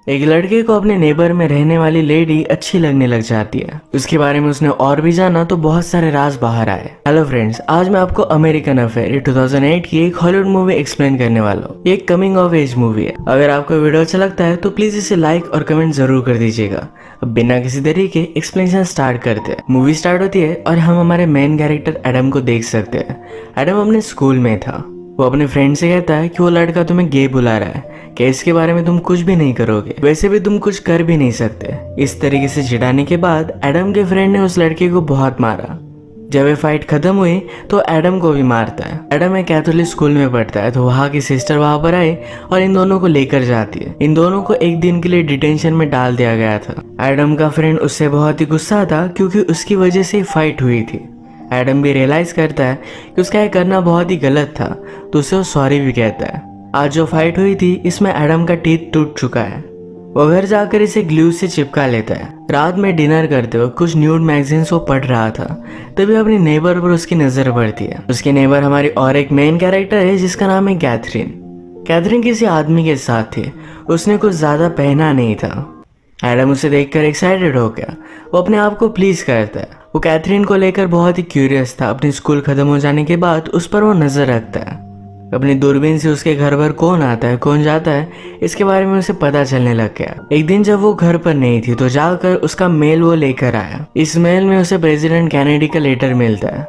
एक लड़के को अपने नेबर में रहने वाली लेडी अच्छी लगने लग जाती है। उसके बारे में उसने और भी जाना तो बहुत सारे राज बाहर आए। हेलो फ्रेंड्स, आज मैं आपको अमेरिकन अफेयर 2008 की एक हॉलीवुड मूवी एक्सप्लेन करने वाला हूँ। ये एक कमिंग ऑफ एज मूवी है। अगर आपको वीडियो अच्छा लगता है तो प्लीज इसे लाइक और कमेंट जरूर कर दीजिएगा। अब बिना किसी देरी के एक्सप्लेनेशन स्टार्ट करते हैं। मूवी स्टार्ट होती है और हम हमारे मेन कैरेक्टर एडम को देख सकते हैं। एडम अपने स्कूल में था। वो अपने फ्रेंड से कहता है कि वो लड़का तुम्हें गे बुला रहा है, कि इसके बारे में तुम कुछ भी नहीं करोगे, वैसे भी तुम कुछ कर भी नहीं सकते। इस तरीके से चिढ़ाने के बाद एडम के फ्रेंड ने उस लड़के को बहुत मारा। जब ये फाइट खत्म हुई तो एडम को भी मारता है। एडम एक कैथोलिक स्कूल में पढ़ता है तो वहाँ की सिस्टर वहाँ पर आई और इन दोनों को लेकर जाती है। इन दोनों को एक दिन के लिए डिटेंशन में डाल दिया गया था। एडम का फ्रेंड उससे बहुत ही गुस्सा था क्योंकि उसकी वजह से फाइट हुई थी। एडम भी रियलाइज करता है कि उसका ये करना बहुत ही गलत था, तो उसे वो सॉरी भी कहता है। आज जो फाइट हुई थी इसमें एडम का टीथ टूट चुका है। वो घर जाकर इसे ग्लू से चिपका लेता है। रात में डिनर करते हुए कुछ न्यूड मैगजीन्स वो पढ़ रहा था, तभी अपनी नेबर पर उसकी नजर पड़ती है। उसकी नेबर हमारी और एक मेन कैरेक्टर है जिसका नाम है कैथरीन। कैथरीन किसी आदमी के साथ थी। उसने कुछ ज्यादा पहना नहीं था। एडम उसे देखकर एक्साइटेड हो गया। वो अपने आप को प्लीज करता है। वो कैथरीन को लेकर बहुत ही क्यूरियस था। अपनी स्कूल खत्म हो जाने के बाद उस पर वो नजर रखता है। अपनी दूरबीन से उसके घर पर कौन आता है कौन जाता है इसके बारे में उसे पता चलने लग गया। एक दिन जब वो घर पर नहीं थी तो जाकर उसका मेल वो लेकर आया। इस मेल में उसे प्रेसिडेंट कैनेडी का लेटर मिलता है।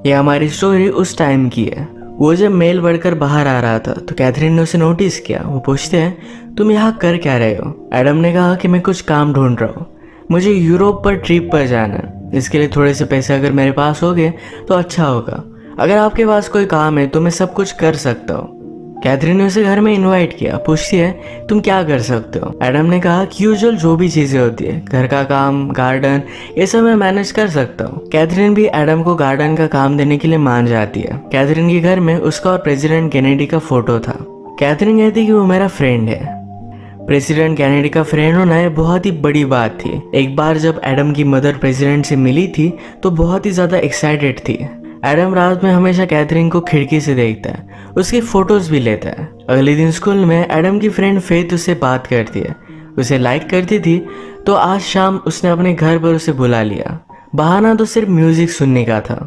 ये हमारी स्टोरी उस टाइम की है। वो जब मेल पढ़कर बाहर आ रहा था तो कैथरीन ने उसे नोटिस किया। वो पूछते हैं तुम यहाँ कर क्या रहे हो। एडम ने कहा कि मैं कुछ काम ढूंढ रहा हूँ, मुझे यूरोप पर ट्रिप पर जाना है। इसके लिए थोड़े से पैसे अगर मेरे पास हो गए तो अच्छा होगा। अगर आपके पास कोई काम है तो मैं सब कुछ कर सकता हूँ। कैथरीन ने उसे घर में इनवाइट किया। पूछती है तुम क्या कर सकते हो। एडम ने कहा कि यूजुअल जो भी चीजें होती है, घर का काम, गार्डन, ये सब मैं मैनेज कर सकता हूँ। कैथरीन भी एडम को गार्डन का काम देने के लिए मान जाती है। कैथरीन के घर में उसका और प्रेसिडेंट कैनेडी का फोटो था। कैथरीन कहती कि वो मेरा फ्रेंड है। प्रेसिडेंट कैनेडी का फ्रेंड होना ये बहुत ही बड़ी बात थी। एक बार जब एडम की मदर प्रेसिडेंट से मिली थी तो बहुत ही ज्यादा एक्साइटेड थी। एडम रात में हमेशा कैथरीन को खिड़की से देखता है, उसकी फोटोज भी लेता है। अगले दिन स्कूल में एडम की फ्रेंड फेथ उससे बात करती है, उसे लाइक करती थी। तो आज शाम उसने अपने घर पर उसे बुला लिया। बहाना तो सिर्फ म्यूजिक सुनने का था।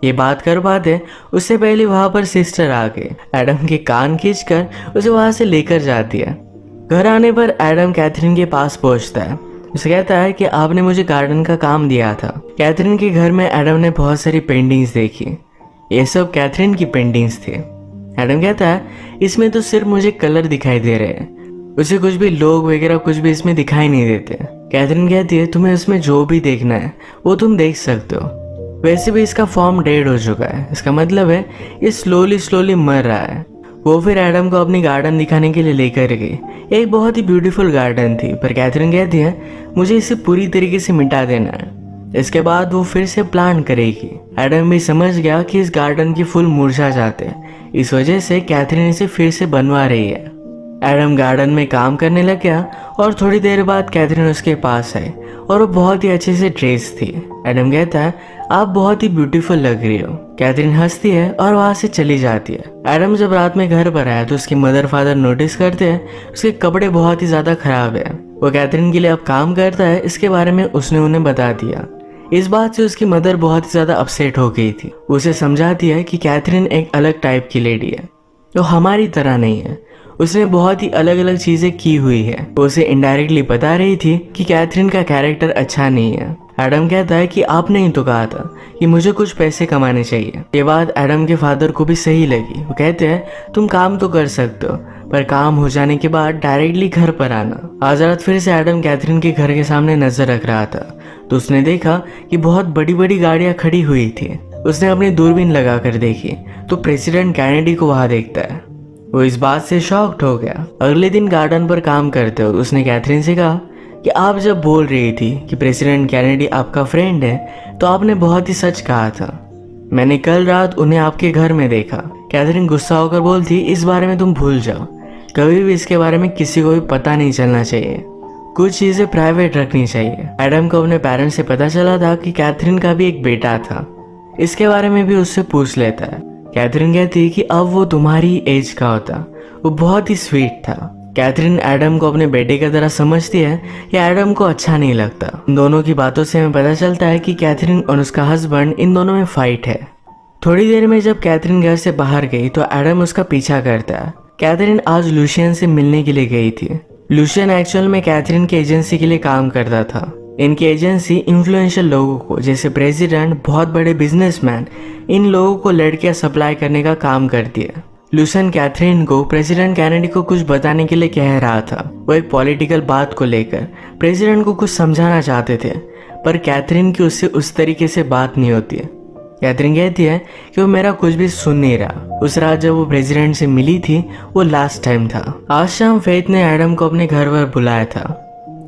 ये बात कर पाते उससे पहले वहां पर सिस्टर आके एडम के कान खींचकर उसे वहां से लेकर जाती है। घर आने पर एडम कैथरीन के पास पहुंचता है। उसे कहता है कि आपने मुझे गार्डन का काम दिया था। कैथरीन के घर में एडम ने बहुत सारी पेंटिंग्स देखी। ये सब कैथरीन की पेंटिंग्स थी। एडम कहता है इसमें तो सिर्फ मुझे कलर दिखाई दे रहे हैं, उसे कुछ भी लोग वगैरह कुछ भी इसमें दिखाई नहीं देते। कैथरीन कहती है तुम्हें इसमें जो भी देखना है वो तुम देख सकते हो। वैसे भी इसका फॉर्म डेड हो चुका है, इसका मतलब है ये स्लोली मर रहा है। वो फिर एडम को अपनी गार्डन दिखाने के लिए लेकर गई। एक बहुत ही ब्यूटीफुल गार्डन थी, पर कैथरीन कहती है मुझे इसे पूरी तरीके से मिटा देना है। इसके बाद वो फिर से प्लान करेगी। एडम भी समझ गया कि इस गार्डन की फूल मुरझा जाते हैं, इस वजह से कैथरीन इसे फिर से बनवा रही है। एडम गार्डन में काम करने लग गया और थोड़ी देर बाद कैथरीन उसके पास आई और वो बहुत ही अच्छे से ड्रेस थी। एडम कहता है आप बहुत ही ब्यूटीफुल लग रही हो। कैथरीन हंसती है और वहां से चली जाती है। एडम जब रात में घर पर आया तो उसके मदर फादर नोटिस करते हैं उसके कपड़े बहुत ही ज्यादा खराब है। वो कैथरीन के लिए अब काम करता है, इसके बारे में उसने उन्हें बता दिया। इस बात से उसकी मदर बहुत ही ज्यादा अपसेट हो गई थी। उसे समझाती है कि कैथरीन एक अलग टाइप की लेडी है, तो हमारी तरह नहीं है। उसने बहुत ही अलग अलग चीजें की हुई है। वो उसे इनडायरेक्टली बता रही थी कि कैथरीन का कैरेक्टर अच्छा नहीं है। एडम कहता है कि आपने ही तो कहा था कि मुझे कुछ पैसे कमाने चाहिए। ये बात एडम के फादर को भी सही लगी। वो कहते हैं तुम काम तो कर सकते हो, पर काम हो जाने के बाद डायरेक्टली घर पर आना। आज रात फिर से एडम कैथरीन के घर के सामने नजर रख रहा था तो उसने देखा कि बहुत बड़ी बड़ी गाड़ियां खड़ी हुई थी। उसने अपनी दूरबीन लगा कर देखी तो प्रेसिडेंट कैनेडी को वहां देखता है। वो इस बात से शॉक्ड हो गया। अगले दिन गार्डन पर काम करते हुए उसने कैथरीन से कहा कि आप जब बोल रही थी कि प्रेसिडेंट कैनेडी आपका फ्रेंड है तो आपने बहुत ही सच कहा था। मैंने कल रात उन्हें आपके घर में देखा। कैथरीन गुस्सा होकर बोलती इस बारे में तुम भूल जाओ, कभी भी इसके बारे में किसी को भी पता नहीं चलना चाहिए, कुछ चीजें प्राइवेट रखनी चाहिए। एडम को अपने पेरेंट्स से पता चला था कि कैथरीन का भी एक बेटा था, इसके बारे में भी उससे पूछ लेता है। कैथरीन कहती कि अब वो तुम्हारी एज का होता, वो बहुत ही स्वीट था। कैथरीन एडम को अपने बेटे की तरह समझती है, या एडम को अच्छा नहीं लगता। इन दोनों की बातों से हमें पता चलता है कि कैथरीन और उसका हस्बैंड, इन दोनों में फाइट है। थोड़ी देर में जब कैथरीन घर से बाहर गई तो एडम उसका पीछा करता है। कैथरीन आज लूशियन से मिलने के लिए गई थी। लूशियन एक्चुअल में कैथरीन की एजेंसी के लिए काम करता था। इनकी एजेंसी इन्फ्लुएंशियल लोगों को, जैसे प्रेसिडेंट, बहुत बड़े बिजनेसमैन, इन लोगों को लड़कियां सप्लाई करने का काम करती है। लूशियन कैथरीन को प्रेसिडेंट कैनेडी को कुछ बताने के लिए कह रहा था। वो एक पॉलिटिकल बात को लेकर प्रेसिडेंट को कुछ समझाना चाहते थे, पर कैथरीन की उससे उस तरीके से बात नहीं होती है। कैथरीन कहती है कि वो मेरा कुछ भी सुन नहीं रहा। उस रात जब वो प्रेसिडेंट से मिली थी वो लास्ट टाइम था। आज शाम फेथ ने एडम को अपने घर पर बुलाया था।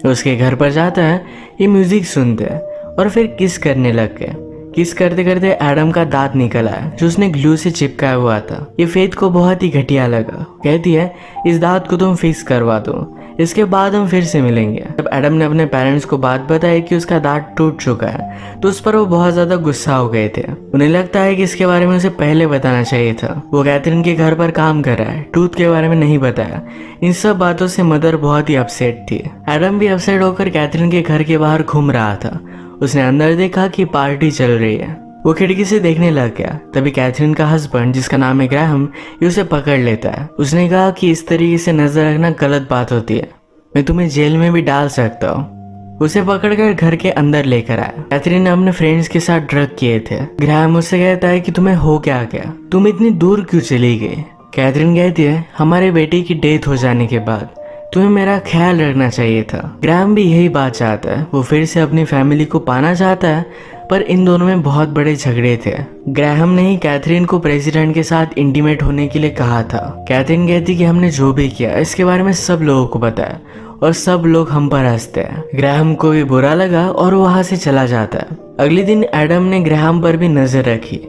उसके घर पर जाता है, ये म्यूजिक सुनते हैं और फिर किस करने लग गए। किस करते करते एडम का दांत निकल आया जो उसने ग्लू से चिपकाया हुआ था। ये फेथ को बहुत ही घटिया लगा। कहती है इस दांत को तुम फिक्स करवा दो, इसके बाद हम फिर से मिलेंगे। जब एडम ने अपने पेरेंट्स को बात बताई कि उसका दांत टूट चुका है तो उस पर वो बहुत ज्यादा गुस्सा हो गए थे। उन्हें लगता है कि इसके बारे में उसे पहले बताना चाहिए था। वो कैथरीन के घर पर काम कर रहा है, टूथ के बारे में नहीं बताया। इन सब बातों से मदर बहुत ही अपसेट थी। एडम भी अपसेट होकर कैथरीन के घर के बाहर घूम रहा था। उसने अंदर देखा कि पार्टी चल रही है। वो खिड़की से देखने लग गया। तभी कैथरीन का हस्बैंड, जिसका नाम है ग्राहम, ये उसे पकड़ लेता है। उसने कहा कि इस तरीके से नजर रखना गलत बात होती है, मैं तुम्हें जेल में भी डाल सकता हूँ। उसे पकड़कर घर के अंदर लेकर आया। कैथरीन ने अपने फ्रेंड्स के साथ ड्रग किए थे। ग्राहम उससे कहता है कि तुम्हें हो क्या गया, तुम इतनी दूर क्यों चली गई। कैथरीन कहती है हमारे बेटे की डेथ हो जाने के बाद तुम्हें मेरा ख्याल रखना चाहिए था। ग्राहम भी यही बात चाहता है। वो फिर से अपनी फैमिली को पाना चाहता है, पर इन दोनों में बहुत बड़े झगड़े थे। ग्राहम ने ही कैथरीन को प्रेसिडेंट के साथ इंटीमेट होने के लिए कहा था। कैथरीन कहती कि हमने जो भी किया इसके बारे में सब लोगों को पता है और सब लोग हम पर हंसते हैं। ग्राहम को भी बुरा लगा और वो वहां से चला जाता है। अगले दिन एडम ने ग्राहम पर भी नजर रखी।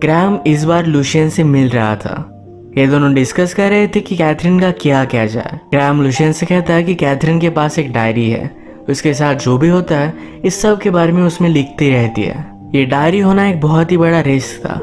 ग्राहम इस बार लूशियन से मिल रहा था। ये दोनों डिस्कस कर रहे थे कि कैथरीन का क्या किया जाए। ग्राहम लूशियन से कहता है कि कैथरीन के पास एक डायरी है, उसके साथ जो भी होता है इस सब के बारे में उसमें लिखती रहती है। ये डायरी होना एक बहुत ही बड़ा रिस्क था,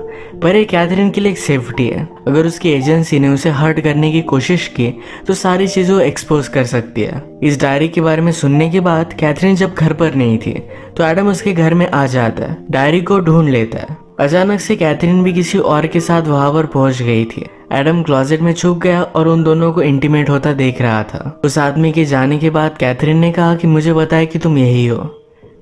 पर ये कैथरीन के लिए एक सेफ्टी है। अगर उसकी एजेंसी ने उसे हर्ट करने की कोशिश की तो सारी चीजों एक्सपोज कर सकती है। इस डायरी के बारे में सुनने के बाद कैथरीन जब घर पर नहीं थी तो एडम उसके घर में आ जाता है, डायरी को ढूंढ लेता है। अचानक से कैथरीन भी किसी और के साथ वहां पर पहुंच गई थी। एडम क्लोजेट में छुप गया और उन दोनों को इंटीमेट होता देख रहा था। उस आदमी के जाने के बाद कैथरीन ने कहा कि मुझे बताया कि तुम यही हो,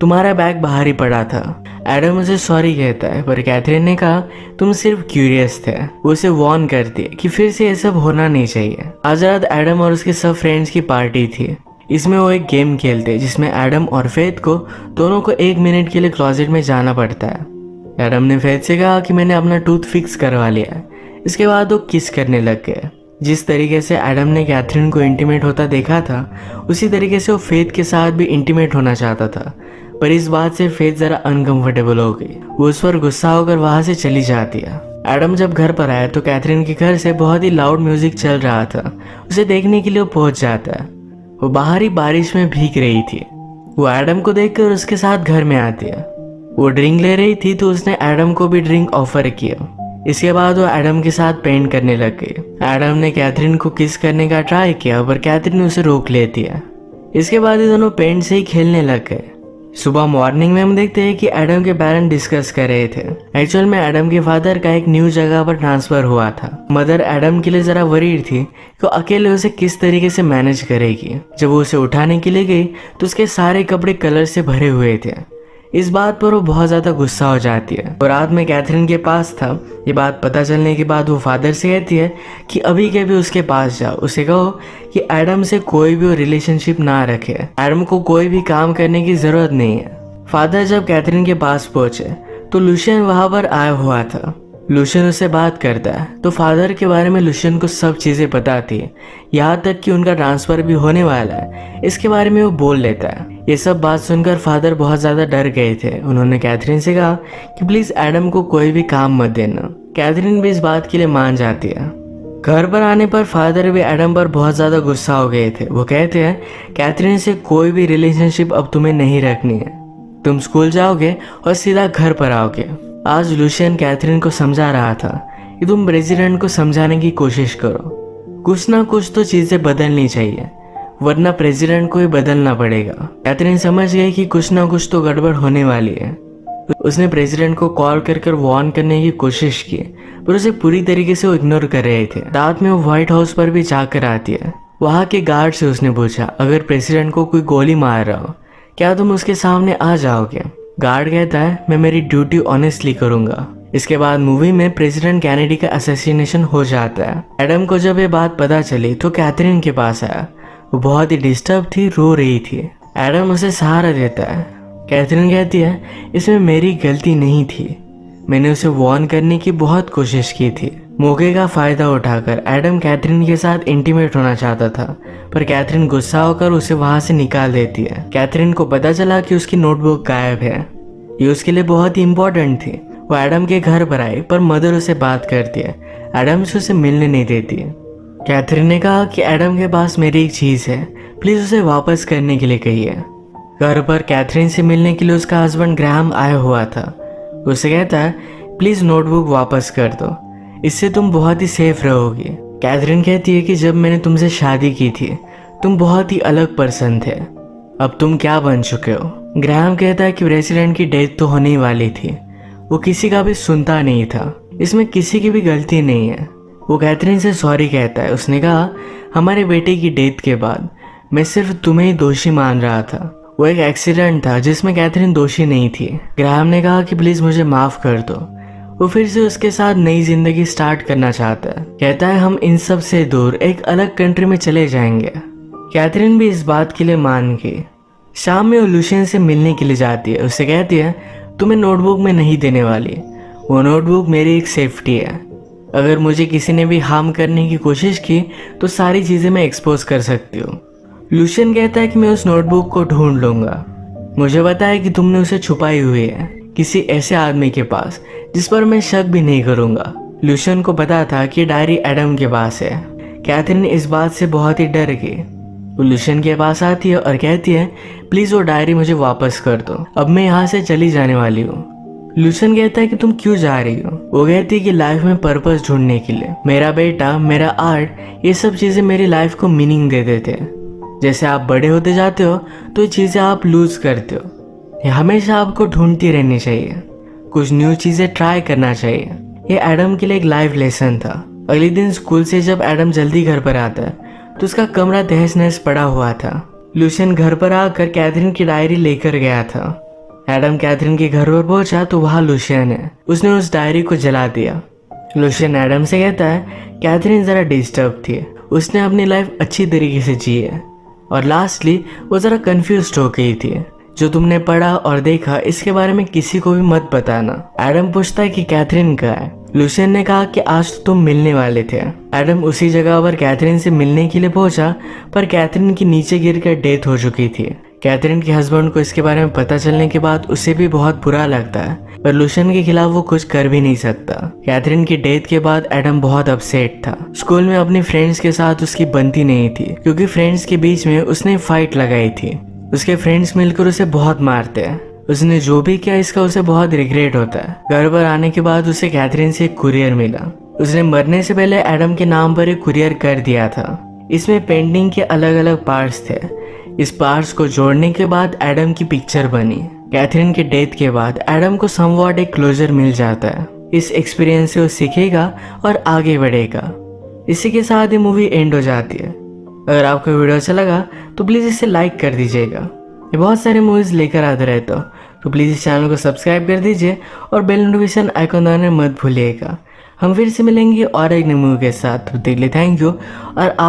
तुम्हारा बैग बाहर ही पड़ा था। एडम उसे सॉरी कहता है, पर कैथरीन ने कहा तुम सिर्फ क्यूरियस थे। वो उसे वार्न करती है कि फिर से ये सब होना नहीं चाहिए। आज रात एडम और उसके सब फ्रेंड्स की पार्टी थी। इसमें वो एक गेम खेलते जिसमें एडम और फेथ को दोनों को 1 मिनट के लिए क्लोजेट में जाना पड़ता है। एडम ने फेथ से कहा कि मैंने अपना टूथ फिक्स करवा लिया है। इसके बाद वो किस करने लग गए। जिस तरीके से एडम ने कैथरीन को इंटीमेट होता देखा था उसी तरीके से वो फेथ के साथ भी इंटीमेट होना चाहता था, पर इस बात से फेथ जरा अनकंफर्टेबल हो गई। वो उस पर गुस्सा होकर वहां से चली जाती है। एडम जब घर पर आया तो कैथरीन के घर से बहुत ही लाउड म्यूजिक चल रहा था। उसे देखने के लिए वो पहुंच जाता है। वो बाहर ही बारिश में भीग रही थी। वो एडम को देखकर उसके साथ घर में आती है। वो ड्रिंक ले रही थी तो उसने एडम को भी ड्रिंक ऑफर किया। इसके बाद वो एडम के साथ पेंट करने लग गई। एडम ने कैथरीन को किस करने का ट्राई किया, पर कैथरीन उसे रोक लेती है। इसके बाद ये दोनों पेंट से ही खेलने लग गए। सुबह मॉर्निंग में हम देखते हैं कि एडम के पेरेंट्स डिस्कस कर रहे थे। एक्चुअल में एडम के फादर का एक न्यू जगह पर ट्रांसफर हुआ था। मदर एडम के लिए जरा वरीड थी कि अकेले उसे किस तरीके से मैनेज करेगी। जब वो उसे उठाने के लिए गई तो उसके सारे कपड़े कलर से भरे हुए थे। इस बात पर वो बहुत ज्यादा गुस्सा हो जाती है। और रात में कैथरीन के पास था। ये बात पता चलने के बाद वो फादर से कहती है कि अभी के भी उसके पास जाओ, उसे कहो कि एडम से कोई भी रिलेशनशिप ना रखे, एडम को कोई भी काम करने की जरूरत नहीं है। फादर जब कैथरीन के पास पहुंचे तो लूशियन वहां पर आया हुआ था। लूशियन उससे बात करता है तो फादर के बारे में लूशियन को सब चीजें पता थी, यहाँ तक कि उनका ट्रांसफर भी होने वाला है, इसके बारे में वो बोल लेता है। ये सब बात सुनकर फादर बहुत ज्यादा डर गए थे। उन्होंने कैथरीन से कहा कि प्लीज एडम को कोई भी काम मत देना। कैथरीन भी इस बात के लिए मान जाती है। घर पर आने पर फादर भी एडम पर बहुत ज्यादा गुस्सा हो गए थे। वो कहते हैं कैथरीन से कोई भी रिलेशनशिप अब तुम्हें नहीं रखनी है, तुम स्कूल जाओगे और सीधा घर पर आओगे। आज लूशियन कैथरीन को समझा रहा था कि तुम प्रेसिडेंट को समझाने की कोशिश करो, कुछ ना कुछ तो चीजें बदलनी चाहिए, वरना प्रेसिडेंट को ही बदलना पड़ेगा। कैथरीन समझ गई कि कुछ ना कुछ तो गड़बड़ होने वाली है। उसने प्रेसिडेंट को कॉल कर वार्न करने की कोशिश की, पर उसे पूरी तरीके से वो इग्नोर कर रहे थे। रात में वो व्हाइट हाउस पर भी जाकर आती है। वहाँ के गार्ड से उसने पूछा, अगर प्रेसिडेंट को कोई गोली मार रहा हो, क्या तुम उसके सामने आ जाओगे? गार्ड कहता है, मैं मेरी ड्यूटी ऑनेस्टली करूंगा। इसके बाद मूवी में प्रेसिडेंट कैनेडी का असैसिनेशन हो जाता है। एडम को जब ये बात पता चली तो कैथरीन के पास आया। वो बहुत ही डिस्टर्ब थी, रो रही थी। एडम उसे सहारा देता है। कैथरीन कहती है, इसमें मेरी गलती नहीं थी, मैंने उसे वार्न करने की बहुत कोशिश की थी। मौके का फायदा उठाकर एडम कैथरीन के साथ इंटीमेट होना चाहता था, पर कैथरीन गुस्सा होकर उसे वहां से निकाल देती है। कैथरीन को पता चला कि उसकी नोटबुक गायब है। ये उसके लिए बहुत ही इम्पोर्टेंट थी। वो एडम के घर पर आई, पर मदर उसे बात करती है। एडम से उसे मिलने नहीं देती। कैथरीन ने कहा कि एडम के पास मेरी एक चीज है, प्लीज उसे वापस करने के लिए कहिए। घर पर कैथरीन से मिलने के लिए उसका हस्बैंड ग्राहम आया हुआ था। उसे कहता है, प्लीज नोटबुक वापस कर दो, इससे तुम बहुत ही सेफ रहोगी। कैथरीन कहती है कि जब मैंने तुमसे शादी की थी तुम बहुत ही अलग पर्सन थे, अब तुम क्या बन चुके हो। ग्राहम कहता है कि प्रेसिडेंट की डेथ तो होने ही वाली थी, वो किसी का भी सुनता नहीं था, इसमें किसी की भी गलती नहीं है। वो कैथरीन से सॉरी कहता है। उसने कहा, हमारे बेटे की डेथ के बाद मैं सिर्फ तुम्हें ही दोषी मान रहा था, वो एक एक्सीडेंट था जिसमें कैथरीन दोषी नहीं थी। ग्राहम ने कहा कि प्लीज मुझे माफ कर दो। वो फिर से उसके साथ नई जिंदगी स्टार्ट करना चाहता है। कहता है, हम इन सब से दूर एक अलग कंट्री में चले जाएंगे। कैथरीन भी इस बात के लिए मान गई। शाम में वो लुशियन से मिलने के लिए जाती है। उसे कहती है, तुम्हें नोटबुक में नहीं देने वाली, वो नोटबुक मेरी एक सेफ्टी है, अगर मुझे किसी ने भी हार्म करने की कोशिश की तो सारी चीजें मैं एक्सपोज कर सकती हूँ। लुशियन कहता है कि मैं उस नोटबुक को ढूंढ लूंगा, मुझे पता है कि तुमने उसे छुपाई हुई है किसी ऐसे आदमी के पास जिस पर मैं शक भी नहीं करूंगा। लुशियन को पता था कि डायरी एडम के पास है। कैथरीन इस बात से बहुत ही डर गई। वो लुशियन के पास आती है और कहती है, प्लीज वो डायरी मुझे वापस कर दो, अब मैं यहाँ से चली जाने वाली हूँ। लुशियन कहता है कि तुम क्यों जा रही हो। वो कहती है कि लाइफ में पर्पस ढूंढने के लिए। मेरा बेटा, मेरा आर्ट, ये सब चीजें मेरी लाइफ को मीनिंग दे देते हैं। जैसे आप बड़े होते जाते हो तो ये चीजें आप लूज करते हो। ये हमेशा आपको ढूंढती रहनी चाहिए, कुछ न्यू चीजें ट्राई करना चाहिए। ये एडम के लिए एक लाइफ लेसन था। अगले दिन स्कूल से जब एडम जल्दी घर पर आता है तो उसका कमरा तहस नहस पड़ा हुआ था। लुशियन घर पर आकर कैथरीन की डायरी लेकर गया था। एडम कैथरीन के घर पर पहुंचा तो वहाँ लुशियन है। उसने उस डायरी को जला दिया। लुशियन एडम से कहता है, कैथरीन जरा डिस्टर्ब थी, उसने अपनी लाइफ अच्छी तरीके से जी है, और लास्टली वो जरा कंफ्यूज हो गई थी। जो तुमने पढ़ा और देखा इसके बारे में किसी को भी मत बताना। एडम पूछता है कि कैथरीन कहाँ है। लुशियन ने कहा कि आज तो तुम मिलने वाले थे। एडम उसी जगह पर कैथरीन से मिलने के लिए पहुंचा, पर कैथरीन की नीचे गिरकर डेथ हो चुकी थी। कैथरीन के हस्बैंड को इसके बारे में पता चलने के बाद उसे भी बहुत बुरा लगता है, पर लुशियन के खिलाफ वो कुछ कर भी नहीं सकता। कैथरीन की डेथ के बाद एडम बहुत अपसेट था। स्कूल में अपनी फ्रेंड्स के साथ उसकी बनती नहीं थी, क्योंकि फ्रेंड्स के बीच में उसने फाइट लगाई थी। उसके फ्रेंड्स मिलकर उसे बहुत मारते हैं। उसने जो भी किया इसका उसे बहुत रिग्रेट होता है। घर पर आने के बाद उसे कैथरीन से एक कुरियर मिला। उसने मरने से पहले एडम के नाम पर एक कुरियर कर दिया था। इसमें पेंटिंग के अलग अलग पार्ट्स थे। इस पार्ट्स को जोड़ने के बाद एडम की पिक्चर बनी। कैथरीन के डेथ के बाद एडम को समवॉट एक क्लोजर मिल जाता है। इस एक्सपीरियंस से वो सीखेगा और आगे बढ़ेगा। इसी के साथ ये मूवी एंड हो जाती है। अगर आपको वीडियो अच्छा लगा तो प्लीज़ इसे लाइक कर दीजिएगा। ये बहुत सारे मूवीज़ लेकर आते रहता हूँ, तो प्लीज़ इस चैनल को सब्सक्राइब कर दीजिए और बेल नोटिफिकेशन आइकन दबाना मत भूलिएगा। हम फिर से मिलेंगे और एक नई मूवी के साथ। तो के लिए थैंक यू। और आप